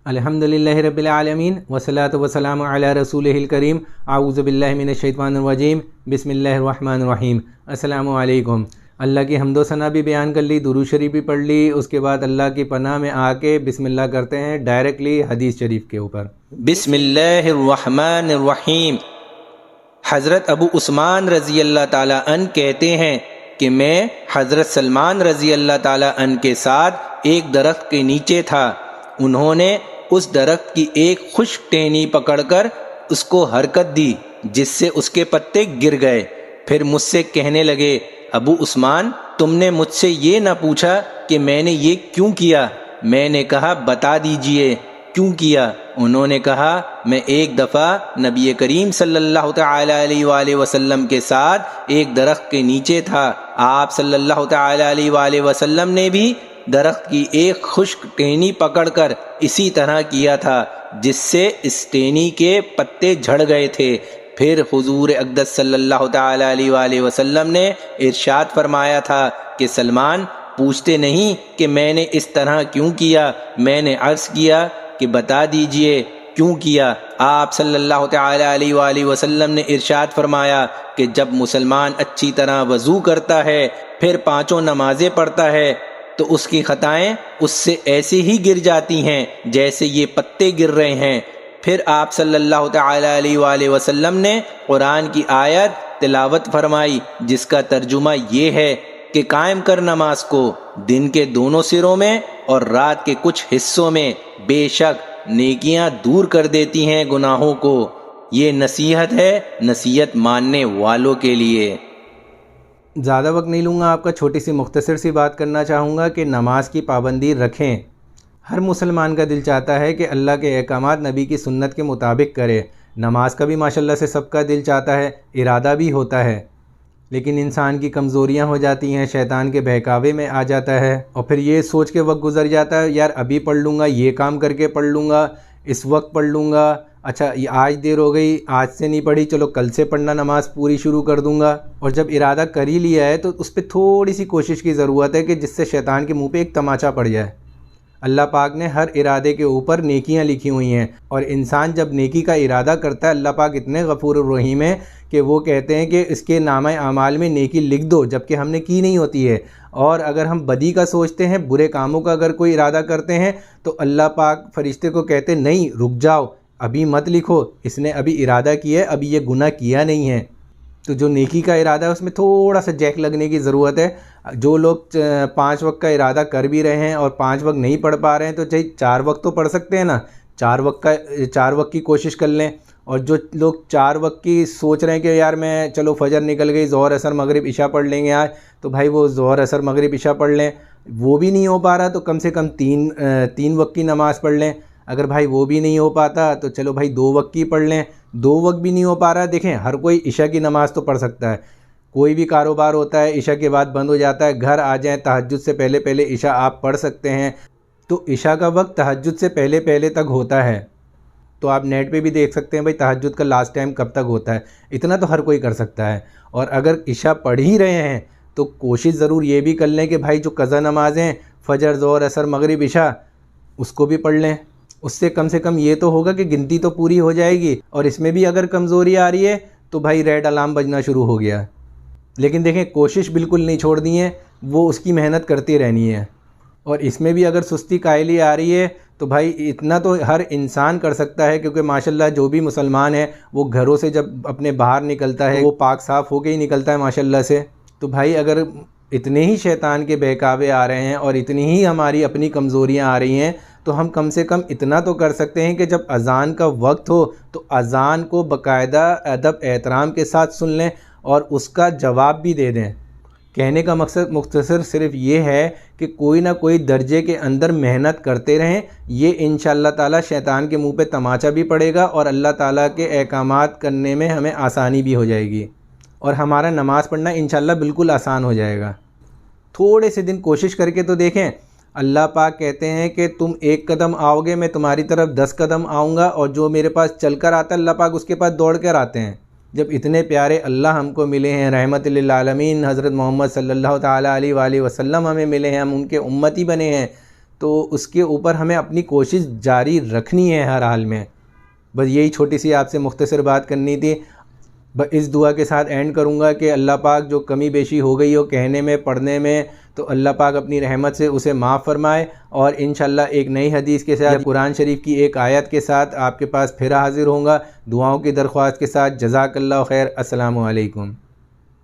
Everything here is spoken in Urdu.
الحمدللہ رب العالمین والصلاة والسلام علی رسولہ الکریم اعوذ باللہ من الشیطان الرجیم بسم اللہ الرحمن الرحیم۔ السلام علیکم۔ اللہ کی حمد و ثنا بھی بیان کر لی، درود شریف بھی پڑھ لی، اس کے بعد اللہ کی پناہ میں آ کے بسم اللہ کرتے ہیں ڈائریکٹلی حدیث شریف کے اوپر۔ بسم اللہ الرحمن الرحیم۔ حضرت ابو عثمان رضی اللہ تعالیٰ عنہ کہتے ہیں کہ میں حضرت سلمان رضی اللہ تعالیٰ عنہ کے ساتھ ایک درخت کے نیچے تھا۔ انہوں نے اس درخت کی ایک خشک ٹہنی پکڑ کر اس کو حرکت دی جس سے اس کے پتے گر گئے۔ پھر مجھ سے کہنے لگے، ابو عثمان تم نے مجھ سے یہ نہ پوچھا کہ میں نے یہ کیوں کیا؟ میں نے کہا بتا دیجئے کیوں کیا؟ انہوں نے کہا میں ایک دفعہ نبی کریم صلی اللہ تعالی علیہ وآلہ وسلم کے ساتھ ایک درخت کے نیچے تھا۔ آپ صلی اللہ تعالی علیہ وآلہ وسلم نے بھی درخت کی ایک خشک ٹہنی پکڑ کر اسی طرح کیا تھا جس سے اس ٹہنی کے پتے جھڑ گئے تھے۔ پھر حضور اقدس صلی اللہ تعالی علیہ وآلہ وسلم نے ارشاد فرمایا تھا کہ سلمان پوچھتے نہیں کہ میں نے اس طرح کیوں کیا؟ میں نے عرض کیا کہ بتا دیجئے کیوں کیا؟ آپ صلی اللہ تعالی علیہ وآلہ وسلم نے ارشاد فرمایا کہ جب مسلمان اچھی طرح وضو کرتا ہے پھر پانچوں نمازیں پڑھتا ہے تو اس کی خطائیں اس سے ایسے ہی گر جاتی ہیں جیسے یہ پتے گر رہے ہیں۔ پھر آپ صلی اللہ تعالی علیہ وآلہ وسلم نے قرآن کی آیت تلاوت فرمائی جس کا ترجمہ یہ ہے کہ قائم کر نماز کو دن کے دونوں سروں میں اور رات کے کچھ حصوں میں، بے شک نیکیاں دور کر دیتی ہیں گناہوں کو۔ یہ نصیحت ہے نصیحت ماننے والوں کے لیے۔ زیادہ وقت نہیں لوں گا آپ کا، چھوٹی سی مختصر سی بات کرنا چاہوں گا کہ نماز کی پابندی رکھیں۔ ہر مسلمان کا دل چاہتا ہے کہ اللہ کے احکامات نبی کی سنت کے مطابق کرے۔ نماز کا بھی ماشاءاللہ سے سب کا دل چاہتا ہے، ارادہ بھی ہوتا ہے، لیکن انسان کی کمزوریاں ہو جاتی ہیں، شیطان کے بہکاوے میں آ جاتا ہے اور پھر یہ سوچ کے وقت گزر جاتا ہے یار ابھی پڑھ لوں گا، یہ کام کر کے پڑھ لوں گا، اس وقت پڑھ لوں گا، اچھا یہ آج دیر ہو گئی، آج سے نہیں پڑھی، چلو کل سے پڑھنا نماز پوری شروع کر دوں گا۔ اور جب ارادہ کر ہی لیا ہے تو اس پہ تھوڑی سی کوشش کی ضرورت ہے کہ جس سے شیطان کے منہ پہ ایک تماچا پڑ جائے۔ اللہ پاک نے ہر ارادے کے اوپر نیکیاں لکھی ہوئی ہیں، اور انسان جب نیکی کا ارادہ کرتا ہے اللہ پاک اتنے غفور الرحیم ہیں کہ وہ کہتے ہیں کہ اس کے نامہ اعمال میں نیکی لکھ دو جبکہ ہم نے کی نہیں ہوتی ہے۔ اور اگر ہم بدی کا سوچتے ہیں، برے کاموں کا اگر کوئی ارادہ کرتے ہیں تو اللہ پاک فرشتے کو کہتے نہیں رک جاؤ، ابھی مت لکھو، اس نے ابھی ارادہ کیا ہے، ابھی یہ گناہ کیا نہیں ہے۔ تو جو نیکی کا ارادہ ہے اس میں تھوڑا سا جیک لگنے کی ضرورت ہے۔ جو لوگ 5 وقت کا ارادہ کر بھی رہے ہیں اور 5 وقت نہیں پڑھ پا رہے ہیں تو چاہیے 4 وقت تو پڑھ سکتے ہیں نا، 4 وقت کی کوشش کر لیں۔ اور جو لوگ 4 وقت کی سوچ رہے ہیں کہ یار میں چلو فجر نکل گئی، ظہر عصر مغرب عشاء پڑھ لیں گے آج، تو بھائی وہ ظہر عصر مغرب عشاء پڑھ لیں۔ وہ بھی نہیں ہو پا رہا تو کم سے کم 3 وقت کی نماز پڑھ لیں۔ اگر بھائی وہ بھی نہیں ہو پاتا تو چلو بھائی 2 وقت کی پڑھ لیں۔ 2 وقت بھی نہیں ہو پا رہا، دیکھیں ہر کوئی عشاء کی نماز تو پڑھ سکتا ہے، کوئی بھی کاروبار ہوتا ہے عشاء کے بعد بند ہو جاتا ہے، گھر آ جائیں تہجد سے پہلے پہلے عشاء آپ پڑھ سکتے ہیں۔ تو عشاء کا وقت تہجد سے پہلے پہلے تک ہوتا ہے، تو آپ نیٹ پہ بھی دیکھ سکتے ہیں بھائی تہجد کا لاسٹ ٹائم کب تک ہوتا ہے، اتنا تو ہر کوئی کر سکتا ہے۔ اور اگر عشاء پڑھ ہی رہے ہیں تو کوشش ضرور یہ بھی کر لیں کہ بھائی جو قضا نمازیں فجر ظہر عصر مغرب عشاء اس کو بھی پڑھ لیں۔ اس سے کم یہ تو ہوگا کہ گنتی تو پوری ہو جائے گی، اور اس میں بھی اگر کمزوری آ رہی ہے تو بھائی ریڈ الارم بجنا شروع ہو گیا۔ لیکن دیکھیں کوشش بالکل نہیں چھوڑنی ہے، وہ اس کی محنت کرتی رہنی ہے۔ اور اس میں بھی اگر سستی قائلی آ رہی ہے تو بھائی اتنا تو ہر انسان کر سکتا ہے، کیونکہ ماشاءاللہ جو بھی مسلمان ہے وہ گھروں سے جب اپنے باہر نکلتا ہے وہ پاک صاف ہو کے ہی نکلتا ہے ماشاءاللہ سے۔ تو بھائی اگر اتنے ہی شیطان کے بہکاوے آ رہے ہیں اور اتنی ہی ہماری اپنی کمزوریاں آ رہی ہیں تو ہم کم سے کم اتنا تو کر سکتے ہیں کہ جب اذان کا وقت ہو تو اذان کو باقاعدہ ادب احترام کے ساتھ سن لیں اور اس کا جواب بھی دے دیں۔ کہنے کا مقصد مختصر صرف یہ ہے کہ کوئی نہ کوئی درجے کے اندر محنت کرتے رہیں، یہ انشاءاللہ تعالی شیطان کے منہ پہ تماچا بھی پڑے گا اور اللہ تعالیٰ کے احکامات کرنے میں ہمیں آسانی بھی ہو جائے گی، اور ہمارا نماز پڑھنا انشاءاللہ بالکل آسان ہو جائے گا۔ تھوڑے سے دن کوشش کر کے تو دیکھیں، اللہ پاک کہتے ہیں کہ تم 1 قدم آؤ گے میں تمہاری طرف 10 قدم آؤں گا، اور جو میرے پاس چل کر آتا ہے اللہ پاک اس کے پاس دوڑ کر آتے ہیں۔ جب اتنے پیارے اللہ ہم کو ملے ہیں، رحمت للعالمین حضرت محمد صلی اللہ تعالیٰ علیہ وآلہ وسلم ہمیں ملے ہیں، ہم ان کے امتی بنے ہیں، تو اس کے اوپر ہمیں اپنی کوشش جاری رکھنی ہے ہر حال میں۔ بس یہی چھوٹی سی آپ سے مختصر بات کرنی تھی۔ اس دعا کے ساتھ اینڈ کروں گا کہ اللہ پاک جو کمی بیشی ہو گئی ہو کہنے میں پڑھنے میں، تو اللہ پاک اپنی رحمت سے اسے معاف فرمائے، اور انشاءاللہ ایک نئی حدیث کے ساتھ قرآن شریف کی ایک آیت کے ساتھ آپ کے پاس پھر حاضر ہوں گا، دعاؤں کی درخواست کے ساتھ۔ جزاک اللہ خیر۔ السلام علیکم۔